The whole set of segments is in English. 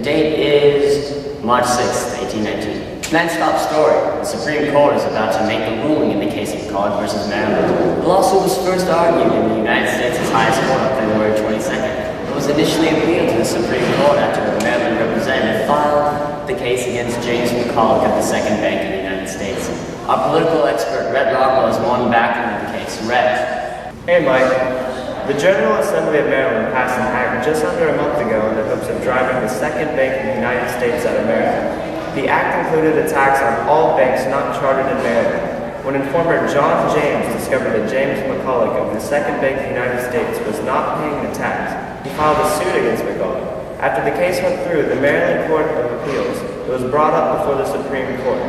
date is March 6th, 1819. Tonight's top story. The Supreme Court is about to make a ruling in the case of McColluch-Vs.Maryland. The lawsuit was first argued in the United States' highest court on February 22nd. It was initially appealed to the Supreme Court after a Maryland representative filed the case against James McColluch of the Second Bank of the United States. Our political expert, Rachael, is one backing of the case. Rhett. Hey, Mike. The General Assembly of Maryland passed an act just under a month ago in the hopes of driving the Second Bank of the United States out of Maryland. The act included a tax on all banks not chartered in Maryland. When informer John James discovered that James McColluch of the Second Bank of the United States was not paying the tax, he filed a suit against McColluch. After the case went through the Maryland Court of Appeals, it was brought up before the Supreme Court.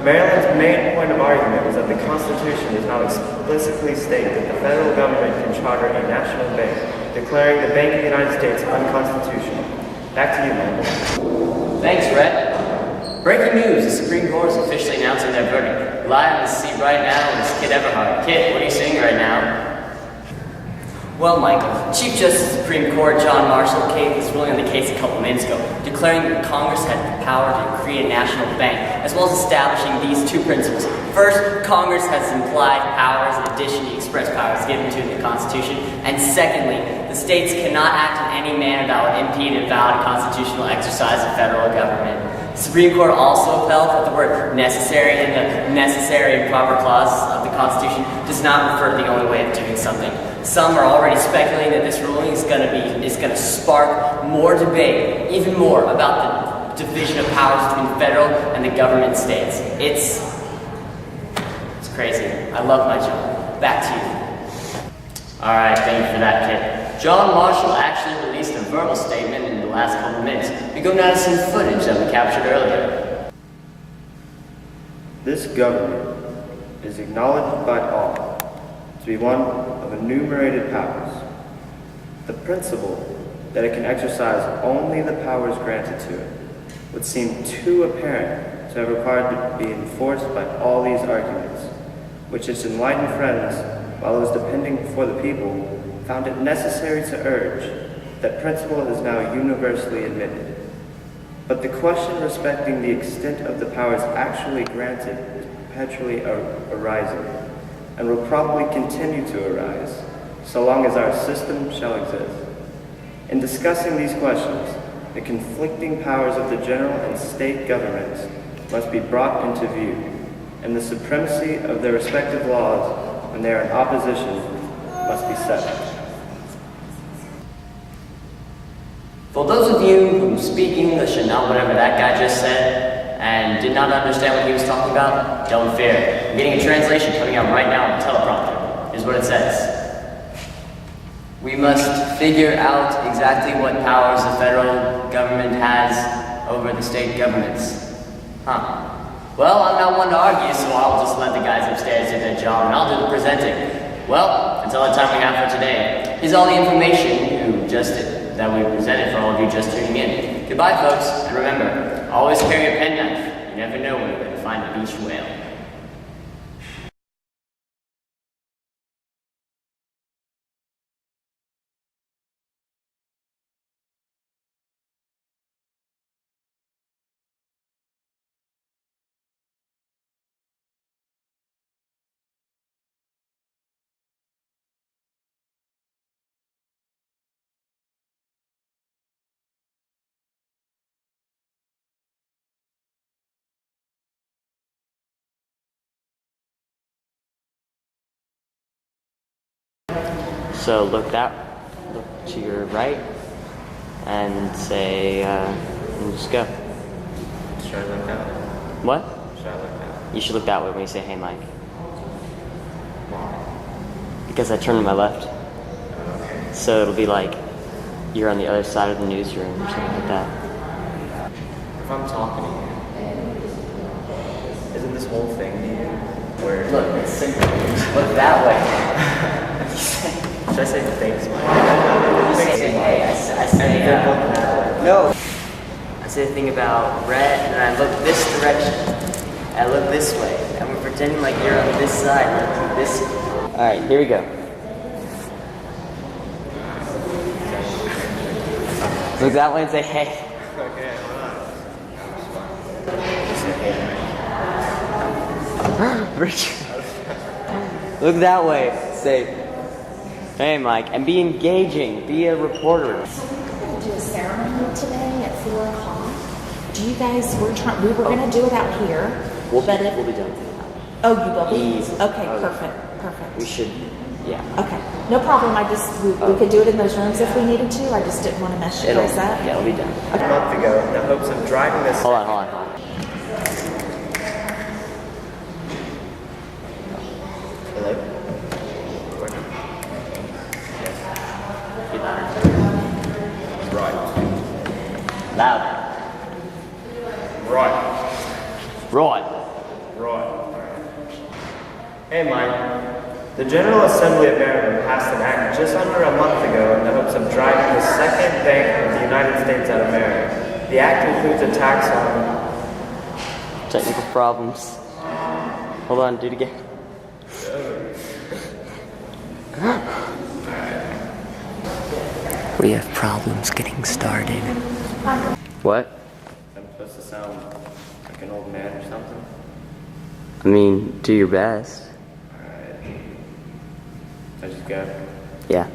Maryland's main point of argument was that the Constitution does not explicitly state that the federal government can charter a national bank, declaring the Bank of the United States unconstitutional. Back to you, Michael. Thanks, Rhett. Breaking news, the Supreme Court is officially announcing their verdict. Live in the seat right now is Kit Everhart. Kit, what are you seeing right now? Well, Michael, Chief Justice of the Supreme Court John Marshall gave his ruling on the case a couple minutes ago, declaring that Congress had the power to create a national bank, as well as establishing these two principles. First, Congress has implied powers in addition to express powers given to in the Constitution. And secondly, the states cannot act in any manner that would impede a valid constitutional exercise of federal government. The Supreme Court also upheld that the word necessary in the necessary and proper clause of the Constitution does not refer to the only way of doing something. Some are already speculating that this ruling is going to spark more debate, even more, about the division of powers between federal and the government states. It's crazy. I love my job. Back to you. All right, thank you for that, Kit. John Marshall actually released a verbal statement in the last couple of minutes. We go now to some footage that we captured earlier. This government is acknowledged by all to be one of enumerated powers. The principle that it can exercise only the powers granted to it would seem too apparent to have required to be enforced by all these arguments, which its enlightened friends, while it was depending before the people, found it necessary to urge. That principle is now universally admitted. But the question respecting the extent of the powers actually granted is perpetually arising, and will probably continue to arise, so long as our system shall exist. In discussing these questions, the conflicting powers of the general and state governments must be brought into view, and the supremacy of their respective laws, when they are in opposition, must be settled. For those of you who speak English and not whatever that guy just said, and did not understand what he was talking about, don't fear. I'm getting a translation coming out right now on Teleprompter. Here's what it says. We must figure out exactly what powers the federal government has over the state governments. Well, I'm not one to argue, so I'll just let the guys upstairs do their job, and I'll do the presenting. Well, that's all the time we have for today. Here's all the information that we presented for all of you just tuning in. Goodbye, folks, and remember, always carry a penknife. You never know when you're going to find a beached whale. So look to your right and say, and just go. Should I look that way? What? Should I look that way? You should look that way when you say, hey, Mike. Why? Because I turned to my left. Okay. So it'll be like you're on the other side of the newsroom or something like that. If I'm talking to you, isn't this whole thing to you? Where? Look, it's simple. Just look that way. Should I say thanks, Mike? I say, hey, I say, no. I say the thing about red, and I look this direction. I look this way, and we're pretending like you're on this side, looking this way. All right, here we go. Look that way and say, hey. Okay, hold on. Richard. Look that way. Say, hey, Mike, and be engaging. Be a reporter. So we're going to do a ceremony today at 4 o'clock. Do you guys, we were going to do it out here. We'll be done. Oh, you will be? Easy. Okay, Oh, perfect. We should, yeah. Okay, no problem. We could do it in those rooms if we needed to. I just didn't want to mess you guys up. Yeah, it'll be done. A month ago, in the hopes of driving this. Hold on. Hello? Be louder. Right. Loud. Right. Right. Right. Hey, Mike. The General Assembly of Maryland passed an act just under a month ago in the hopes of driving the second bank of the United States out of Maryland. The act includes a tax on... Technical problems. Hold on, do it again. We have problems getting started. What? I'm supposed to sound like an old man or something? I mean, do your best. Alright. I just go. Yeah.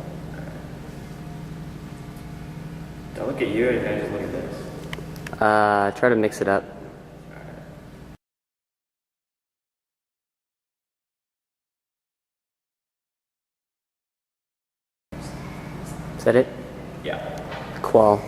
Don't look at you or anything, just look at this. Try to mix it up. Is that it? Yeah. Qual.